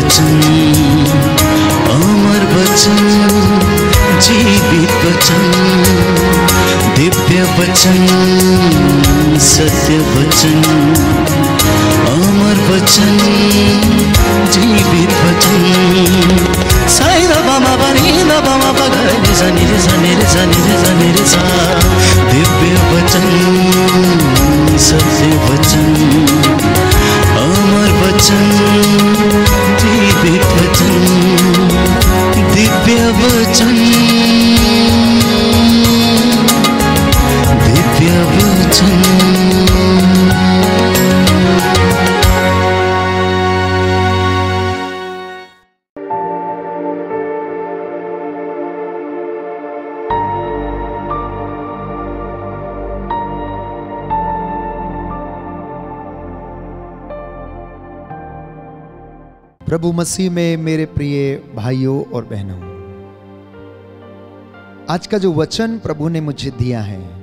वचन, अमर वचन, जीवित वचन, दिव्य वचन, सत्य वचन, अमर वचन, जीवित वचन। साई दा बामा बनी दा बामा बगरे सनी रे सनी रे सनी रे सनी रे सा। दिव्य वचन, सत्य वचन, अमर वचन, जीवित वचन, दिव्य वचन, दिव्य वचन। प्रभु मसीह में मेरे प्रिय भाइयों और बहनों, आज का जो वचन प्रभु ने मुझे दिया है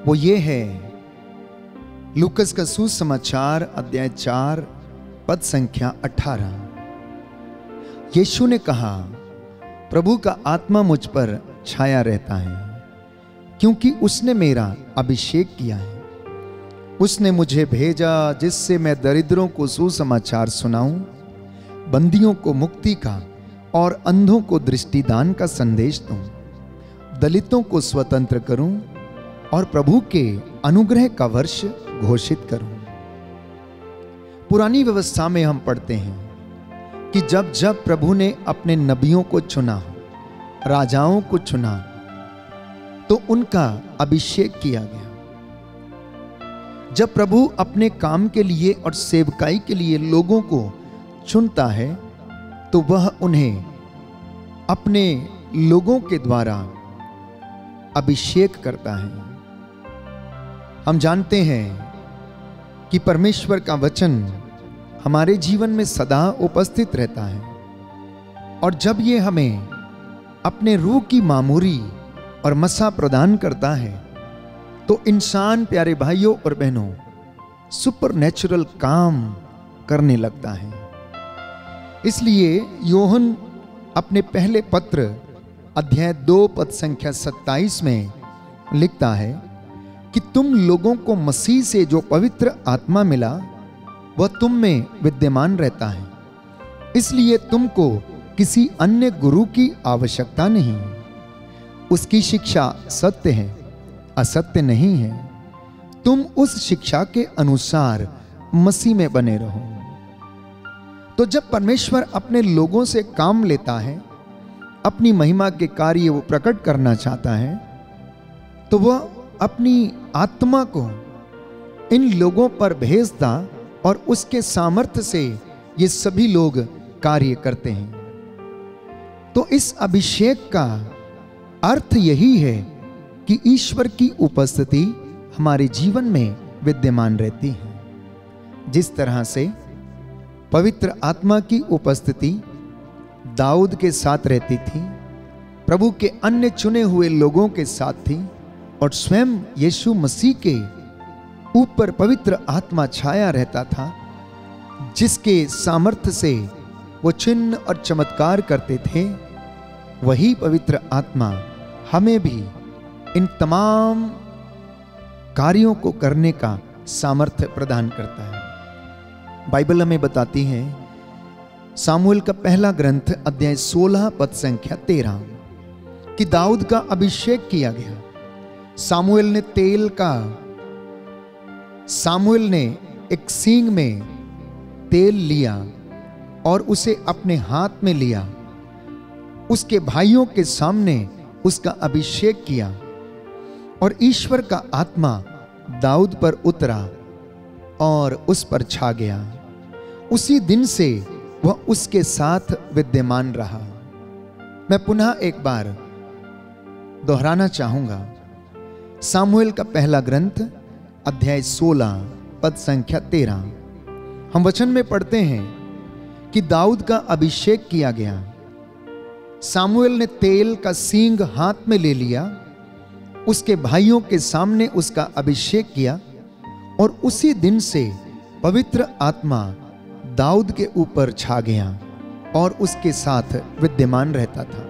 वो ये है, लूकस का सुसमाचार अध्याय 4 पद संख्या 18। यीशु ने कहा, प्रभु का आत्मा मुझ पर छाया रहता है, क्योंकि उसने मेरा अभिषेक किया है। उसने मुझे भेजा जिससे मैं दरिद्रों को सुसमाचार सुनाऊं, बंदियों को मुक्ति का और अंधों को दृष्टिदान का संदेश दूं, दलितों को स्वतंत्र करूं और प्रभु के अनुग्रह का वर्ष घोषित करूं। पुरानी व्यवस्था में हम पढ़ते हैं कि जब जब प्रभु ने अपने नबियों को चुना, राजाओं को चुना, तो उनका अभिषेक किया गया। जब प्रभु अपने काम के लिए और सेवकाई के लिए लोगों को चुनता है तो वह उन्हें अपने लोगों के द्वारा अभिषेक करता है। हम जानते हैं कि परमेश्वर का वचन हमारे जीवन में सदा उपस्थित रहता है, और जब ये हमें अपने रूह की मामूरी और मसा प्रदान करता है तो इंसान, प्यारे भाइयों और बहनों, सुपरनैचुरल काम करने लगता है। इसलिए योहन अपने पहले पत्र अध्याय 2 पद संख्या 27 में लिखता है कि तुम लोगों को मसीह से जो पवित्र आत्मा मिला वह तुम में विद्यमान रहता है, इसलिए तुमको किसी अन्य गुरु की आवश्यकता नहीं। उसकी शिक्षा सत्य है, असत्य नहीं है। तुम उस शिक्षा के अनुसार मसीह में बने रहो। तो जब परमेश्वर अपने लोगों से काम लेता है, अपनी महिमा के कार्य वो प्रकट करना चाहता है, तो वह अपनी आत्मा को इन लोगों पर भेजता और उसके सामर्थ्य से ये सभी लोग कार्य करते हैं। तो इस अभिषेक का अर्थ यही है कि ईश्वर की उपस्थिति हमारे जीवन में विद्यमान रहती है। जिस तरह से पवित्र आत्मा की उपस्थिति दाऊद के साथ रहती थी, प्रभु के अन्य चुने हुए लोगों के साथ थी, और स्वयं यीशु मसीह के ऊपर पवित्र आत्मा छाया रहता था, जिसके सामर्थ्य से वो चिन्ह और चमत्कार करते थे, वही पवित्र आत्मा हमें भी इन तमाम कार्यों को करने का सामर्थ्य प्रदान करता है। बाइबल हमें बताती है, सामुएल का पहला ग्रंथ अध्याय 16 पद संख्या 13, कि दाऊद का अभिषेक किया गया। सामुएल ने एक सींग में तेल लिया और उसे अपने हाथ में लिया, उसके भाइयों के सामने उसका अभिषेक किया, और ईश्वर का आत्मा दाऊद पर उतरा और उस पर छा गया। उसी दिन से वह उसके साथ विद्यमान रहा। मैं पुनः एक बार दोहराना चाहूंगा, सामुएल का पहला ग्रंथ अध्याय 16 पद संख्या 13, हम वचन में पढ़ते हैं कि दाऊद का अभिषेक किया गया। सामुएल ने तेल का सींग हाथ में ले लिया, उसके भाइयों के सामने उसका अभिषेक किया, और उसी दिन से पवित्र आत्मा दाऊद के ऊपर छा गया और उसके साथ विद्यमान रहता था।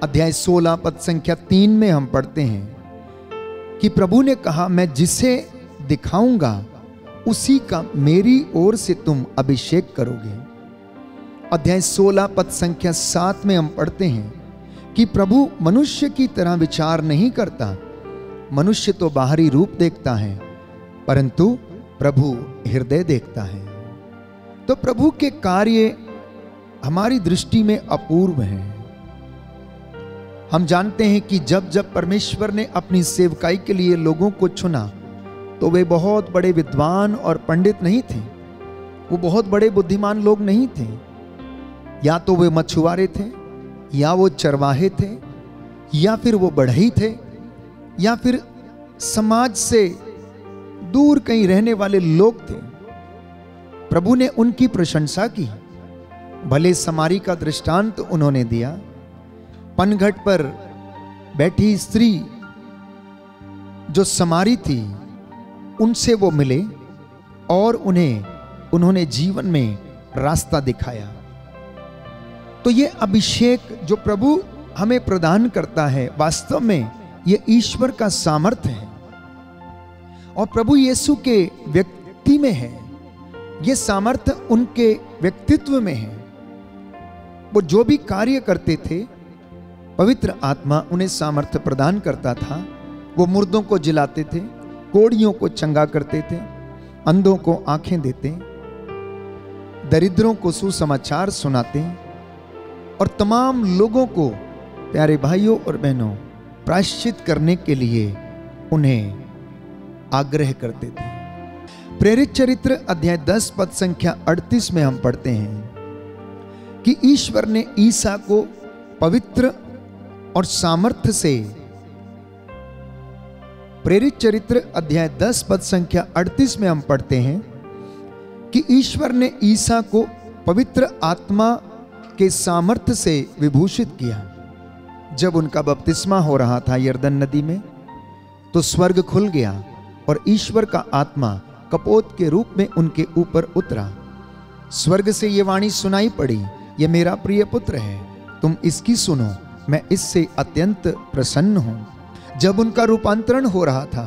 अध्याय 16 पद संख्या 3 में हम पढ़ते हैं कि प्रभु ने कहा, मैं जिसे दिखाऊंगा उसी का मेरी ओर से तुम अभिषेक करोगे। अध्याय 16 पद संख्या 7 में हम पढ़ते हैं कि प्रभु मनुष्य की तरह विचार नहीं करता, मनुष्य तो बाहरी रूप देखता है परंतु प्रभु हृदय देखता है। तो प्रभु के कार्य हमारी दृष्टि में अपूर्व हैं। हम जानते हैं कि जब जब परमेश्वर ने अपनी सेवकाई के लिए लोगों को चुना तो वे बहुत बड़े विद्वान और पंडित नहीं थे, वो बहुत बड़े बुद्धिमान लोग नहीं थे। या तो वे मछुआरे थे, या वो चरवाहे थे, या फिर वो बढ़ई थे, या फिर समाज से दूर कहीं रहने वाले लोग थे। प्रभु ने उनकी प्रशंसा की। भले समारी का दृष्टांत उन्होंने दिया। पनघट पर बैठी स्त्री जो समारी थी उनसे वो मिले और उन्होंने जीवन में रास्ता दिखाया। तो ये अभिषेक जो प्रभु हमें प्रदान करता है, वास्तव में ये ईश्वर का सामर्थ्य है और प्रभु यीशु के व्यक्ति में है। ये सामर्थ्य उनके व्यक्तित्व में है। वो जो भी कार्य करते थे, पवित्र आत्मा उन्हें सामर्थ्य प्रदान करता था। वो मुर्दों को जिलाते थे, कोढ़ियों को चंगा करते थे, अंधों को आंखें देते, दरिद्रों को सुसमाचार सुनाते और तमाम लोगों को, प्यारे भाइयों और बहनों, प्रायश्चित करने के लिए उन्हें आग्रह करते थे। प्रेरित चरित्र अध्याय 10 पद संख्या 38 में हम पढ़ते हैं कि ईश्वर ने ईसा को पवित्र और सामर्थ्य से, प्रेरित चरित्र अध्याय 10 पद संख्या 38 में हम पढ़ते हैं कि ईश्वर ने ईसा को पवित्र आत्मा के सामर्थ्य से विभूषित किया। जब उनका बपतिस्मा हो रहा था यरदन नदी में, तो स्वर्ग खुल गया और ईश्वर का आत्मा कपोत के रूप में उनके ऊपर उतरा। स्वर्ग से ये वाणी सुनाई पड़ी, ये मेरा प्रिय पुत्र है, तुम इसकी सुनो, मैं इससे अत्यंत प्रसन्न हूं। जब उनका रूपांतरण हो रहा था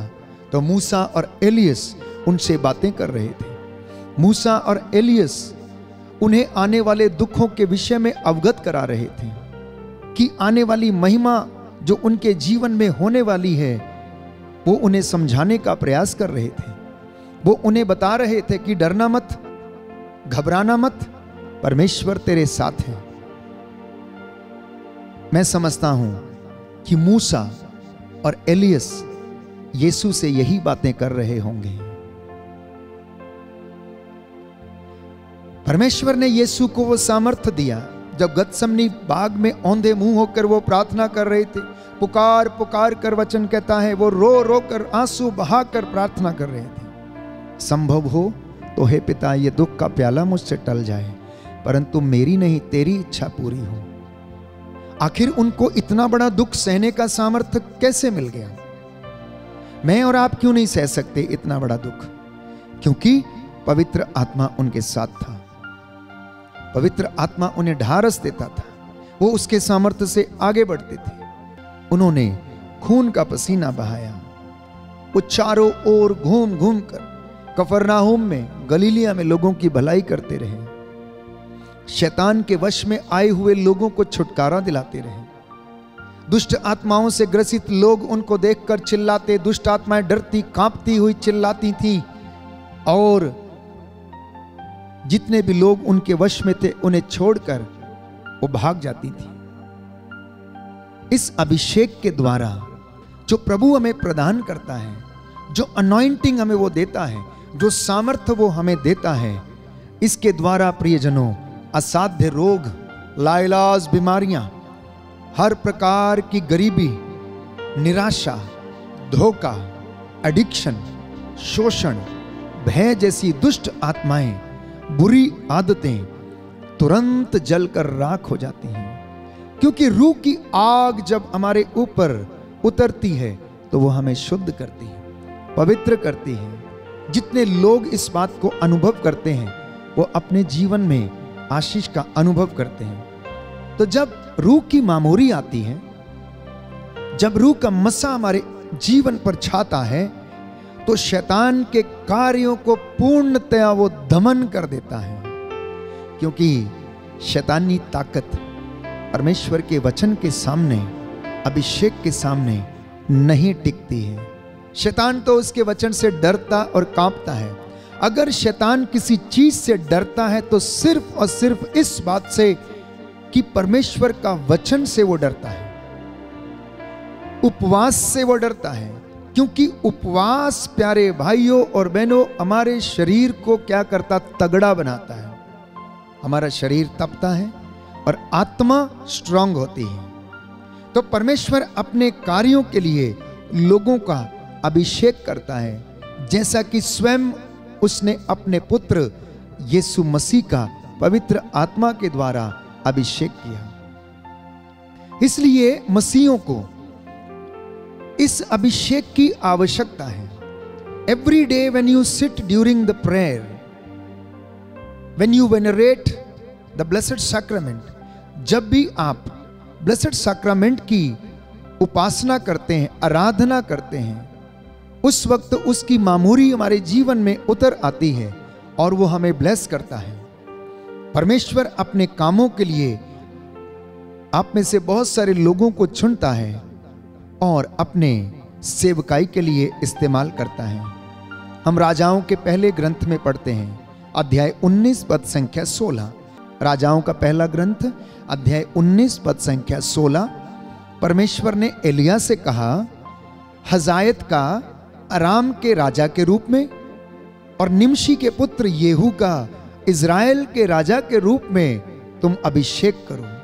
तो मूसा और एलियस उनसे बातें कर रहे थे। मूसा और एलियस उन्हें आने वाले दुखों के विषय में अवगत करा रहे थे कि आने वाली महिमा जो उनके जीवन में होने वाली है, वो उन्हें समझाने का प्रयास कर रहे थे। वो उन्हें बता रहे थे कि डरना मत, घबराना मत, परमेश्वर तेरे साथ है। मैं समझता हूं कि मूसा और एलियस यीशु से यही बातें कर रहे होंगे। परमेश्वर ने यीशु को वो सामर्थ्य दिया जब गतसमनी बाग में औंधे मुंह होकर वो प्रार्थना कर रहे थे। पुकार पुकार कर वचन कहता है, वो रो रो कर आंसू बहा कर प्रार्थना कर रहे थे। संभव हो तो हे पिता, ये दुख का प्याला मुझसे टल जाए, परंतु मेरी नहीं तेरी इच्छा पूरी हो। आखिर उनको इतना बड़ा दुख सहने का सामर्थ्य कैसे मिल गया? मैं और आप क्यों नहीं सह सकते इतना बड़ा दुख? क्योंकि पवित्र आत्मा उनके साथ था। पवित्र आत्मा उन्हें ढारस देता था, वो उसके सामर्थ्य से आगे बढ़ते थे। उन्होंने खून का पसीना बहाया। वो चारों ओर घूम घूम कर कफरनाहुम में, गलीलिया में लोगों की भलाई करते रहे। शैतान के वश में आए हुए लोगों को छुटकारा दिलाते रहे। दुष्ट आत्माओं से ग्रसित लोग उनको देखकर चिल्लाते, दुष्ट आत्माएं डरती कांपती हुई चिल्लाती थी और जितने भी लोग उनके वश में थे उन्हें छोड़कर वो भाग जाती थी। इस अभिषेक के द्वारा जो प्रभु हमें प्रदान करता है, जो अनॉइंटिंग हमें वो देता है, जो सामर्थ्य वो हमें देता है, इसके द्वारा प्रियजनों असाध्य रोग, लाइलाज बीमारियां, हर प्रकार की गरीबी, निराशा, धोखा, एडिक्शन, शोषण, भय जैसी दुष्ट आत्माएं, बुरी आदतें तुरंत जलकर राख हो जाती हैं। क्योंकि रूह की आग जब हमारे ऊपर उतरती है तो वो हमें शुद्ध करती है, पवित्र करती है। जितने लोग इस बात को अनुभव करते हैं वो अपने जीवन में आशीष का अनुभव करते हैं। तो जब रूह की मामूरी आती है, जब रूह का मसा हमारे जीवन पर छाता है, तो शैतान के कार्यों को पूर्णतया वो दमन कर देता है, क्योंकि शैतानी ताकत परमेश्वर के वचन के सामने, अभिषेक के सामने नहीं टिकती है। शैतान तो उसके वचन से डरता और कांपता है। अगर शैतान किसी चीज से डरता है तो सिर्फ और सिर्फ इस बात से कि परमेश्वर का वचन से वो डरता है, उपवास से वो डरता है। क्योंकि उपवास, प्यारे भाइयों और बहनों, हमारे शरीर को क्या करता? तगड़ा बनाता है। हमारा शरीर तपता है और आत्मा स्ट्रांग होती है। तो परमेश्वर अपने कार्यों के लिए लोगों का अभिषेक करता है, जैसा कि स्वयं उसने अपने पुत्र यीशु मसीह का पवित्र आत्मा के द्वारा अभिषेक किया। इसलिए मसीहों को इस अभिषेक की आवश्यकता है। Every day when you sit during the prayer, when you venerate the blessed sacrament, जब भी आप ब्लेसेड सैक्रामेंट की उपासना करते हैं, आराधना करते हैं, उस वक्त उसकी मामूरी हमारे जीवन में उतर आती है और वो हमें ब्लेस करता है। परमेश्वर अपने कामों के लिए आप में से बहुत सारे लोगों को चुनता है और अपने सेवकाई के लिए इस्तेमाल करता है। हम राजाओं के पहले ग्रंथ में पढ़ते हैं, अध्याय 19 पद संख्या 16। राजाओं का पहला ग्रंथ अध्याय 19 पद संख्या 16। परमेश्वर ने एलिया से कहा, हजायत का अराम के राजा के रूप में और निमशी के पुत्र येहू का इज़राइल के राजा के रूप में तुम अभिषेक करो।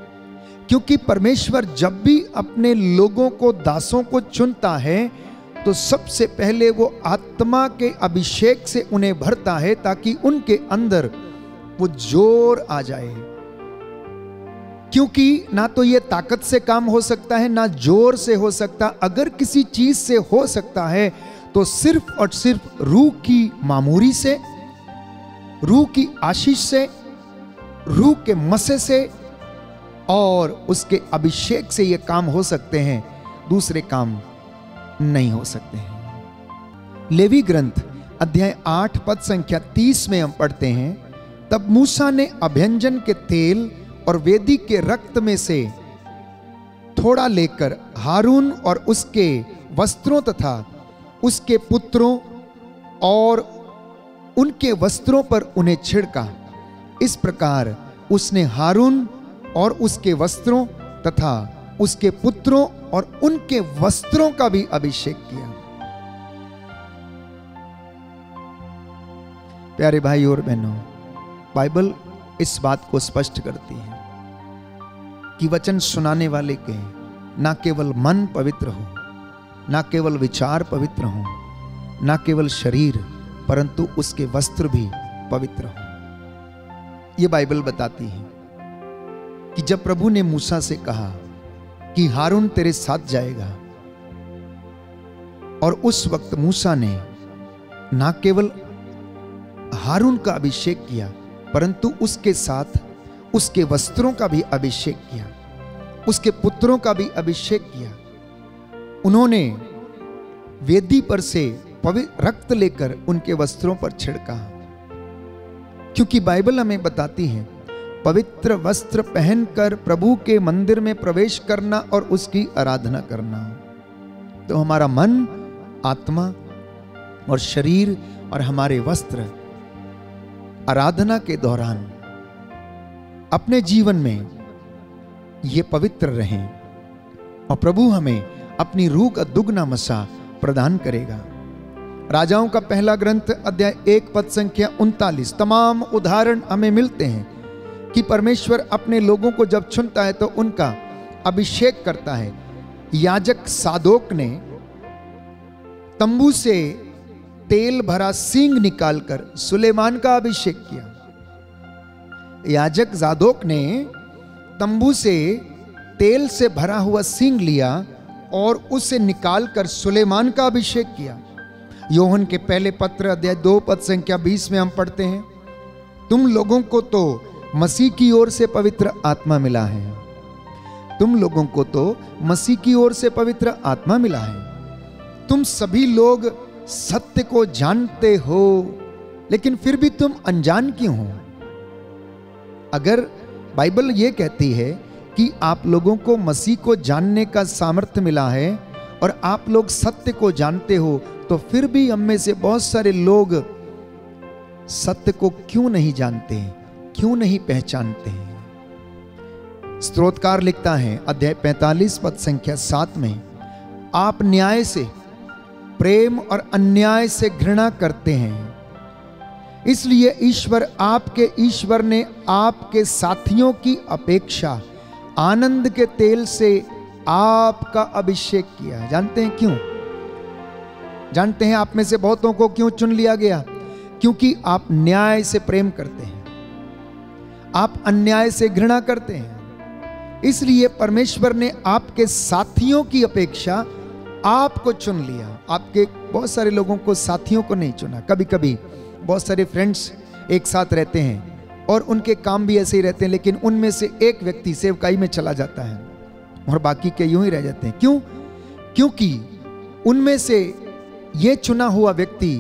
क्योंकि परमेश्वर जब भी अपने लोगों को, दासों को चुनता है, तो सबसे पहले वो आत्मा के अभिषेक से उन्हें भरता है, ताकि उनके अंदर वो जोर आ जाए। क्योंकि ना तो ये ताकत से काम हो सकता है, ना जोर से हो सकता। अगर किसी चीज से हो सकता है तो सिर्फ और सिर्फ रूह की मामूरी से, रूह की आशीष से, रूह के मसे से और उसके अभिषेक से ये काम हो सकते हैं। दूसरे काम नहीं हो सकते हैं। लेवी ग्रंथ अध्याय 8 पद संख्या 30 में हम पढ़ते हैं, तब मूसा ने अभ्यंजन के तेल और वेदी के रक्त में से थोड़ा लेकर हारून और उसके वस्त्रों तथा उसके पुत्रों और उनके वस्त्रों पर उन्हें छिड़का। इस प्रकार उसने हारून और उसके वस्त्रों तथा उसके पुत्रों और उनके वस्त्रों का भी अभिषेक किया। प्यारे भाई और बहनों, बाइबल इस बात को स्पष्ट करती है कि वचन सुनाने वाले के ना केवल मन पवित्र हो, ना केवल विचार पवित्र हो, ना केवल शरीर, परंतु उसके वस्त्र भी पवित्र हो। यह बाइबल बताती है कि जब प्रभु ने मूसा से कहा कि हारून तेरे साथ जाएगा, और उस वक्त मूसा ने ना केवल हारून का अभिषेक किया, परंतु उसके साथ उसके वस्त्रों का भी अभिषेक किया, उसके पुत्रों का भी अभिषेक किया। उन्होंने वेदी पर से पवित्र रक्त लेकर उनके वस्त्रों पर छिड़का। क्योंकि बाइबल हमें बताती है, पवित्र वस्त्र पहनकर प्रभु के मंदिर में प्रवेश करना और उसकी आराधना करना। तो हमारा मन, आत्मा और शरीर और हमारे वस्त्र आराधना के दौरान अपने जीवन में ये पवित्र रहें और प्रभु हमें अपनी रूह का दुगना मसा प्रदान करेगा। राजाओं का पहला ग्रंथ अध्याय 1 पद संख्या 39। तमाम उदाहरण हमें मिलते हैं कि परमेश्वर अपने लोगों को जब चुनता है तो उनका अभिषेक करता है। याजक सादोक ने तंबू से तेल भरा सींग निकालकर सुलेमान का अभिषेक किया। याजक सादोक ने तंबू से तेल से भरा हुआ सींग लिया और उसे निकालकर सुलेमान का अभिषेक किया। योहन के पहले पत्र अध्याय 2 पद संख्या 20 में हम पढ़ते हैं, तुम लोगों को तो मसीह की ओर से पवित्र आत्मा मिला है। तुम लोगों को तो मसीह की ओर से पवित्र आत्मा मिला है। तुम सभी लोग सत्य को जानते हो, लेकिन फिर भी तुम अनजान क्यों हो? अगर बाइबल ये कहती है कि आप लोगों को मसीह को जानने का सामर्थ्य मिला है और आप लोग सत्य को जानते हो, तो फिर भी हम में से बहुत सारे लोग सत्य को क्यों नहीं जानते, क्यों नहीं पहचानते हैं? स्तोत्रकार लिखता है अध्याय 45 पद संख्या 7 में, आप न्याय से, प्रेम और अन्याय से घृणा करते हैं, इसलिए ईश्वर ने आपके साथियों की अपेक्षा आनंद के तेल से आपका अभिषेक किया है। जानते हैं क्यों? जानते हैं आप में से बहुतों को क्यों चुन लिया गया? क्योंकि आप न्याय से प्रेम करते हैं, आप अन्याय से घृणा करते हैं। इसलिए परमेश्वर ने आपके साथियों की अपेक्षा आपको चुन लिया। आपके बहुत सारे लोगों को साथियों को नहीं चुना। कभी कभी बहुत सारे फ्रेंड्स एक साथ रहते हैं और उनके काम भी ऐसे ही रहते हैं, लेकिन उनमें से एक व्यक्ति सेवकाई में चला जाता है और बाकी के यूं ही रह जाते हैं। क्यों? क्योंकि उनमें से ये चुना हुआ व्यक्ति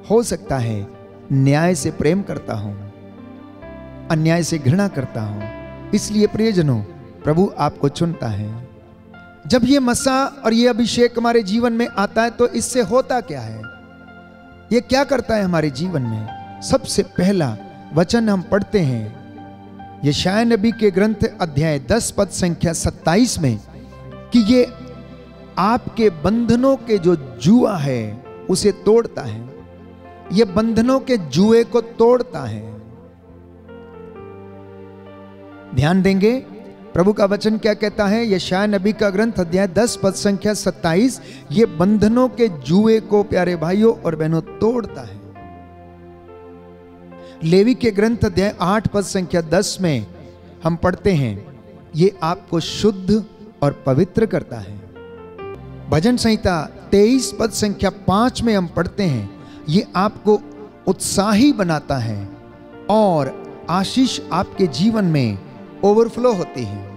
हो सकता है न्याय से प्रेम करता हूं, अन्याय से घृणा करता हूं। इसलिए प्रियजनों, प्रभु आपको चुनता है। जब ये मसा और ये अभिषेक हमारे जीवन में आता है तो इससे होता क्या है? ये क्या करता है हमारे जीवन में? सबसे पहला वचन हम पढ़ते हैं यशायाह नबी के ग्रंथ अध्याय 10 पद संख्या 27 में कि ये आपके बंधनों के जो जुआ है उसे तोड़ता है। ये बंधनों के जुए को तोड़ता है। ध्यान देंगे प्रभु का वचन क्या कहता है। यशायाह नबी का ग्रंथ अध्याय 10 पद संख्या 27, ये बंधनों के जुए को प्यारे भाइयों और बहनों तोड़ता है। लेवी के ग्रंथ अध्याय 8 पद संख्या 10 में हम पढ़ते हैं, ये आपको शुद्ध और पवित्र करता है। भजन संहिता 23 पद संख्या 5 में हम पढ़ते हैं, ये आपको उत्साही बनाता है और आशीष आपके जीवन में ओवरफ्लो होती है।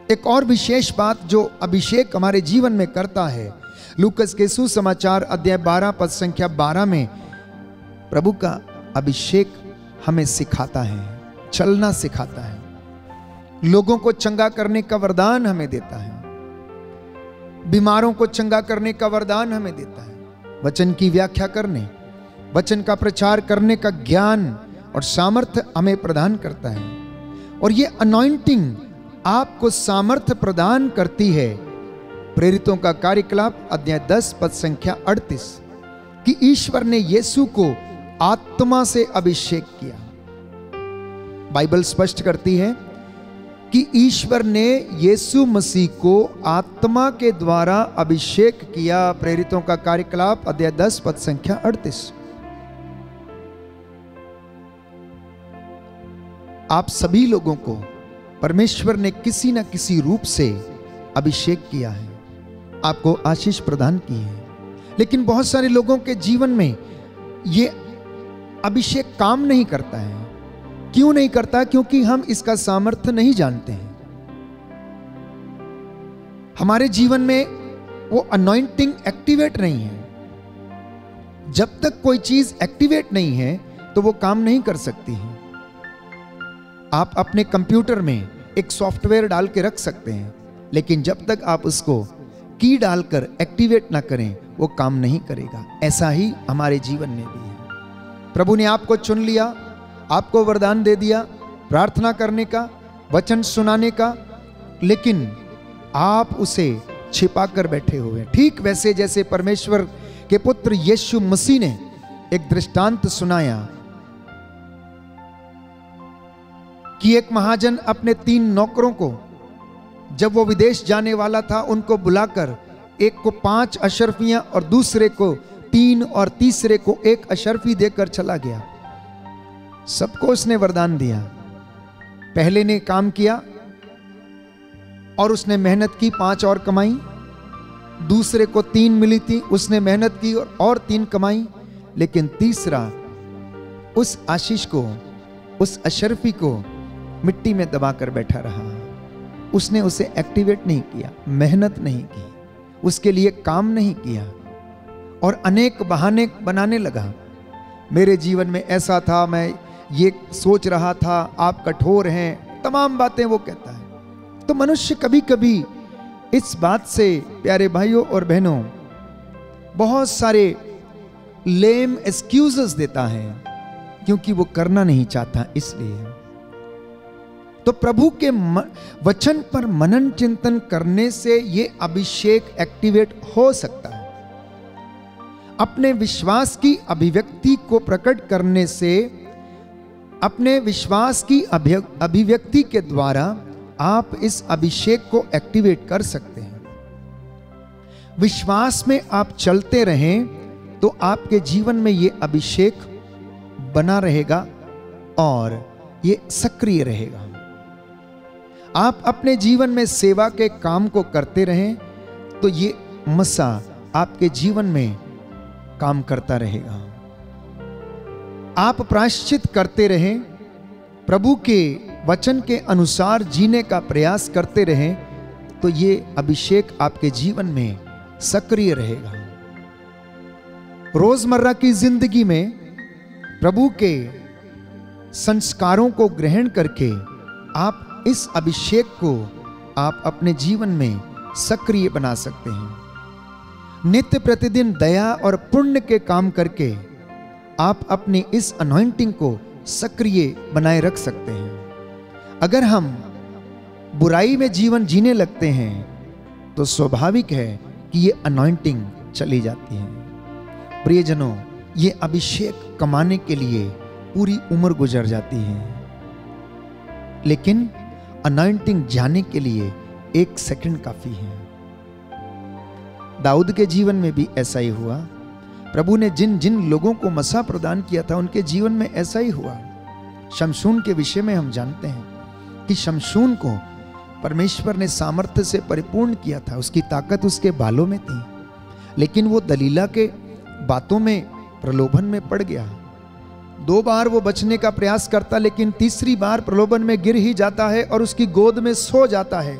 एक और विशेष बात जो अभिषेक हमारे जीवन में करता है, लूकस के सुसमाचार अध्याय 12 पद संख्या 12 में प्रभु का अभिषेक हमें सिखाता है, चलना सिखाता है, लोगों को चंगा करने का वरदान हमें देता है, बीमारों को चंगा करने का वरदान हमें देता है, वचन की व्याख्या करने, वचन का प्रचार करने का ज्ञान और सामर्थ्य हमें प्रदान करता है। और ये अनॉइंटिंग आपको सामर्थ्य प्रदान करती है। प्रेरितों का कार्यकलाप अध्याय 10 पद संख्या 38 कि ईश्वर ने यीशु को आत्मा से अभिषेक किया। बाइबल स्पष्ट करती है कि ईश्वर ने यीशु मसीह को आत्मा के द्वारा अभिषेक किया। प्रेरितों का कार्यकलाप अध्याय 10 पद संख्या 38। आप सभी लोगों को परमेश्वर ने किसी न किसी रूप से अभिषेक किया है, आपको आशीष प्रदान की है। लेकिन बहुत सारे लोगों के जीवन में ये अभिषेक काम नहीं करता है। क्यों नहीं करता? क्योंकि हम इसका सामर्थ्य नहीं जानते हैं। हमारे जीवन में वो अनॉइंटिंग एक्टिवेट नहीं है। जब तक कोई चीज एक्टिवेट नहीं है तो वो काम नहीं कर सकती है। आप अपने कंप्यूटर में एक सॉफ्टवेयर डाल के रख सकते हैं, लेकिन जब तक आप उसको की डालकर एक्टिवेट ना करें वो काम नहीं करेगा। ऐसा ही हमारे जीवन में भी है। प्रभु ने आपको चुन लिया, आपको वरदान दे दिया प्रार्थना करने का, वचन सुनाने का, लेकिन आप उसे छिपा कर बैठे हुए हैं। ठीक वैसे जैसे परमेश्वर के पुत्र यीशु मसीह ने एक दृष्टांत सुनाया कि एक महाजन अपने 3 नौकरों को, जब वो विदेश जाने वाला था, उनको बुलाकर एक को 5 अशर्फियां और दूसरे को 3 और तीसरे को 1 अशर्फी देकर चला गया। सबको उसने वरदान दिया। पहले ने काम किया और उसने मेहनत की, 5 और कमाई। दूसरे को 3 मिली थी, उसने मेहनत की और 3 कमाई। लेकिन तीसरा उस आशीष को, उस अशरफी को मिट्टी में दबाकर बैठा रहा। उसने उसे एक्टिवेट नहीं किया, मेहनत नहीं की, उसके लिए काम नहीं किया और अनेक बहाने बनाने लगा। मेरे जीवन में ऐसा था, मैं ये सोच रहा था, आप कठोर हैं, तमाम बातें वो कहता है। तो मनुष्य कभी कभी इस बात से, प्यारे भाइयों और बहनों, बहुत सारे लेम एक्सक्यूजेस देता है क्योंकि वो करना नहीं चाहता। इसलिए तो प्रभु के वचन पर मनन चिंतन करने से ये अभिषेक एक्टिवेट हो सकता है। अपने विश्वास की अभिव्यक्ति को प्रकट करने से, अपने विश्वास की अभिव्यक्ति के द्वारा आप इस अभिषेक को एक्टिवेट कर सकते हैं। विश्वास में आप चलते रहें तो आपके जीवन में ये अभिषेक बना रहेगा और ये सक्रिय रहेगा। आप अपने जीवन में सेवा के काम को करते रहें तो ये मसा आपके जीवन में काम करता रहेगा। आप प्रायश्चित करते रहें, प्रभु के वचन के अनुसार जीने का प्रयास करते रहें तो ये अभिषेक आपके जीवन में सक्रिय रहेगा। रोजमर्रा की जिंदगी में प्रभु के संस्कारों को ग्रहण करके आप इस अभिषेक को आप अपने जीवन में सक्रिय बना सकते हैं। नित्य प्रतिदिन दया और पुण्य के काम करके आप अपनी इस अनॉइंटिंग को सक्रिय बनाए रख सकते हैं। अगर हम बुराई में जीवन जीने लगते हैं तो स्वाभाविक है कि ये अनॉइंटिंग चली जाती है। प्रियजनों, ये अभिषेक कमाने के लिए पूरी उम्र गुजर जाती है, लेकिन अनॉइंटिंग जाने के लिए 1 सेकंड काफी है। दाऊद के जीवन में भी ऐसा ही हुआ। प्रभु ने जिन जिन लोगों को मसा प्रदान किया था उनके जीवन में ऐसा ही हुआ। शमशून के विषय में हम जानते हैं कि शमशून को परमेश्वर ने सामर्थ्य से परिपूर्ण किया था, उसकी ताकत उसके बालों में थी, लेकिन वो दलीला के बातों में, प्रलोभन में पड़ गया। 2 बार वो बचने का प्रयास करता, लेकिन तीसरी बार प्रलोभन में गिर ही जाता है और उसकी गोद में सो जाता है,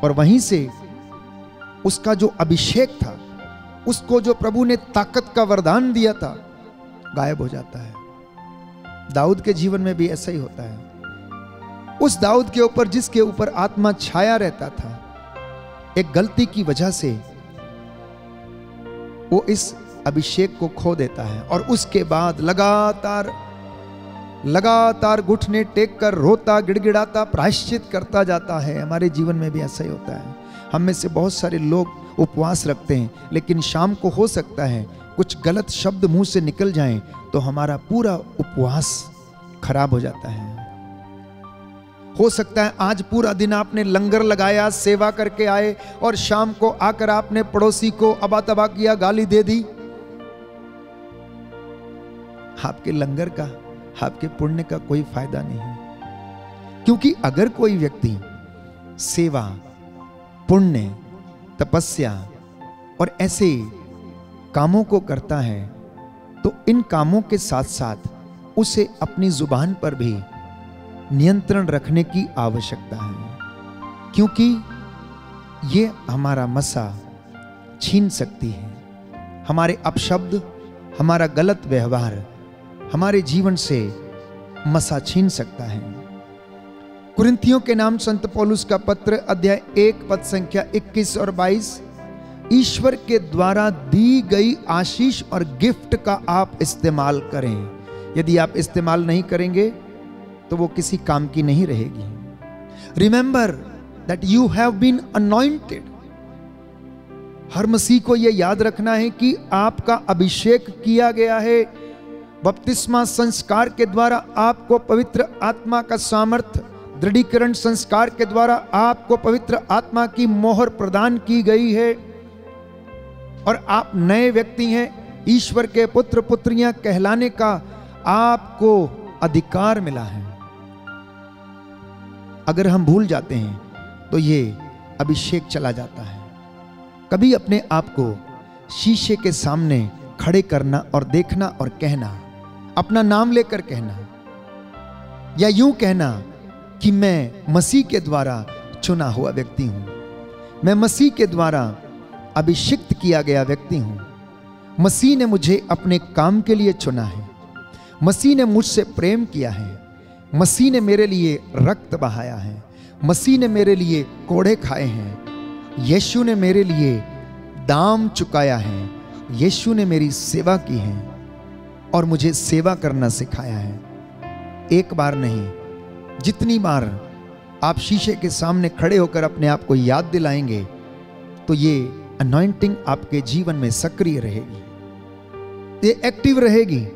और वहीं से उसका जो अभिषेक था, उसको जो प्रभु ने ताकत का वरदान दिया था, गायब हो जाता है। दाऊद के जीवन में भी ऐसा ही होता है। उस दाऊद के ऊपर जिसके ऊपर आत्मा छाया रहता था, एक गलती की वजह से वो इस अभिषेक को खो देता है और उसके बाद लगातार घुटने टेक कर रोता, गिड़गिड़ाता, प्रायश्चित करता जाता है। हमारे जीवन में भी ऐसा ही होता है। हम में से बहुत सारे लोग उपवास रखते हैं, लेकिन शाम को हो सकता है कुछ गलत शब्द मुंह से निकल जाएं तो हमारा पूरा उपवास खराब हो जाता है। हो सकता है आज पूरा दिन आपने लंगर लगाया, सेवा करके आए, और शाम को आकर आपने पड़ोसी को अबा तबा किया, गाली दे दी। आपके लंगर का, आपके पुण्य का कोई फायदा नहीं, क्योंकि अगर कोई व्यक्ति सेवा, पुण्य, तपस्या और ऐसे कामों को करता है तो इन कामों के साथ साथ उसे अपनी जुबान पर भी नियंत्रण रखने की आवश्यकता है, क्योंकि ये हमारा मसा छीन सकती है। हमारे अपशब्द, हमारा गलत व्यवहार हमारे जीवन से मसा छीन सकता है। कुरिन्थियों के नाम संत पौलुस का पत्र अध्याय 1 पद संख्या 21 और 22, ईश्वर के द्वारा दी गई आशीष और गिफ्ट का आप इस्तेमाल करें। यदि आप इस्तेमाल नहीं करेंगे तो वो किसी काम की नहीं रहेगी। Remember that you have been anointed. हर मसीह को यह याद रखना है कि आपका अभिषेक किया गया है। बपतिस्मा संस्कार के द्वारा आपको पवित्र आत्मा का सामर्थ्य, दृढ़ीकरण संस्कार के द्वारा आपको पवित्र आत्मा की मोहर प्रदान की गई है और आप नए व्यक्ति हैं। ईश्वर के पुत्र पुत्रियां कहलाने का आपको अधिकार मिला है। अगर हम भूल जाते हैं तो ये अभिषेक चला जाता है। कभी अपने आप को शीशे के सामने खड़े करना और देखना और कहना अपना नाम लेकर कहना, या यूं कहना कि मैं मसीह के द्वारा चुना हुआ व्यक्ति हूं, मैं मसीह के द्वारा अभिषिक्त किया गया व्यक्ति हूं। मसीह ने मुझे अपने काम के लिए चुना है, मसीह ने मुझसे प्रेम किया है, मसीह ने मेरे लिए रक्त बहाया है, मसीह ने मेरे लिए कोड़े खाए हैं, यीशु ने मेरे लिए दाम चुकाया है, यीशु ने मेरी सेवा की है और मुझे सेवा करना सिखाया है। एक बार नहीं, जितनी बार आप शीशे के सामने खड़े होकर अपने आप को याद दिलाएंगे तो ये अनॉइंटिंग आपके जीवन में सक्रिय रहेगी, ये एक्टिव रहेगी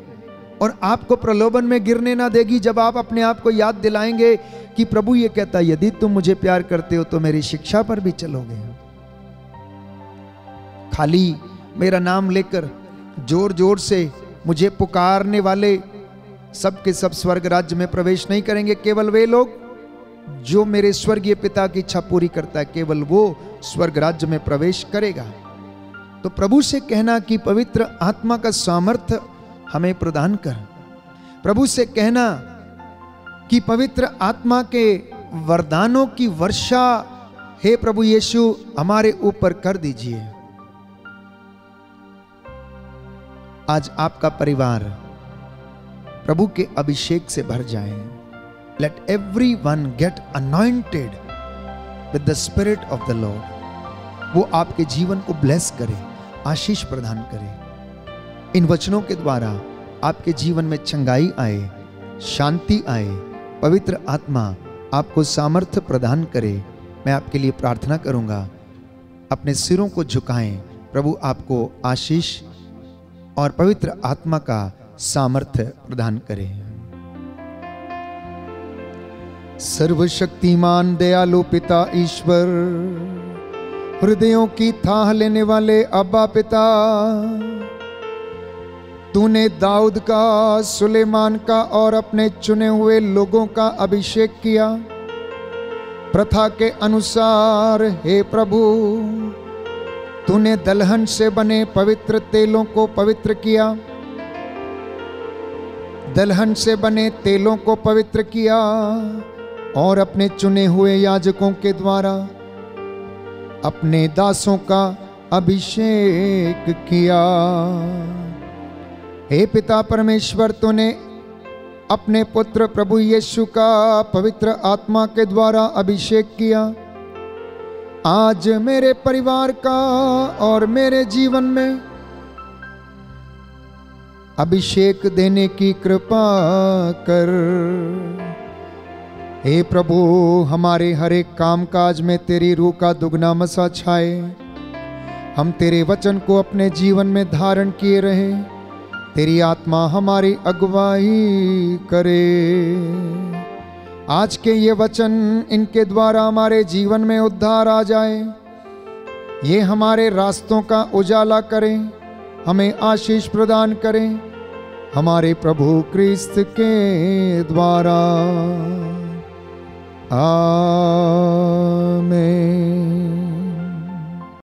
और आपको प्रलोभन में गिरने ना देगी। जब आप अपने आप को याद दिलाएंगे कि प्रभु ये कहता है, यदि तुम मुझे प्यार करते हो तो मेरी शिक्षा पर भी चलोगे। खाली मेरा नाम लेकर जोर जोर से मुझे पुकारने वाले सबके सब स्वर्ग राज्य में प्रवेश नहीं करेंगे। केवल वे लोग जो मेरे स्वर्गीय पिता की इच्छा पूरी करता है, केवल वो स्वर्ग राज्य में प्रवेश करेगा। तो प्रभु से कहना कि पवित्र आत्मा का सामर्थ्य हमें प्रदान कर। प्रभु से कहना कि पवित्र आत्मा के वरदानों की वर्षा हे प्रभु यीशु हमारे ऊपर कर दीजिए। आज आपका परिवार प्रभु के अभिषेक से भर जाए। Let everyone get anointed with the Spirit of the Lord. वो आपके जीवन को ब्लेस करे, आशीष प्रदान करे। इन वचनों के द्वारा आपके जीवन में चंगाई आए, शांति आए, पवित्र आत्मा आपको सामर्थ्य प्रदान करे। मैं आपके लिए प्रार्थना करूंगा। अपने सिरों को झुकाएं। प्रभु आपको आशीष और पवित्र आत्मा का सामर्थ्य प्रदान करे। सर्वशक्तिमान दयालु पिता ईश्वर, हृदयों की थाह लेने वाले अब्बा पिता, तूने दाऊद का, सुलेमान का और अपने चुने हुए लोगों का अभिषेक किया। प्रथा के अनुसार हे प्रभु, तूने दलहन से बने पवित्र तेलों को पवित्र किया, दलहन से बने तेलों को पवित्र किया और अपने चुने हुए याजकों के द्वारा अपने दासों का अभिषेक किया। हे पिता परमेश्वर, तूने अपने पुत्र प्रभु यीशु का पवित्र आत्मा के द्वारा अभिषेक किया। आज मेरे परिवार का और मेरे जीवन में अभिषेक देने की कृपा कर। हे प्रभु, हमारे हर एक काम काज में तेरी रूह का दुगना मसा छाए। हम तेरे वचन को अपने जीवन में धारण किए रहे। तेरी आत्मा हमारी अगुवाई करे। आज के ये वचन, इनके द्वारा हमारे जीवन में उद्धार आ जाए। ये हमारे रास्तों का उजाला करें, हमें आशीष प्रदान करें, हमारे प्रभु क्रिस्त के द्वारा। आमीन।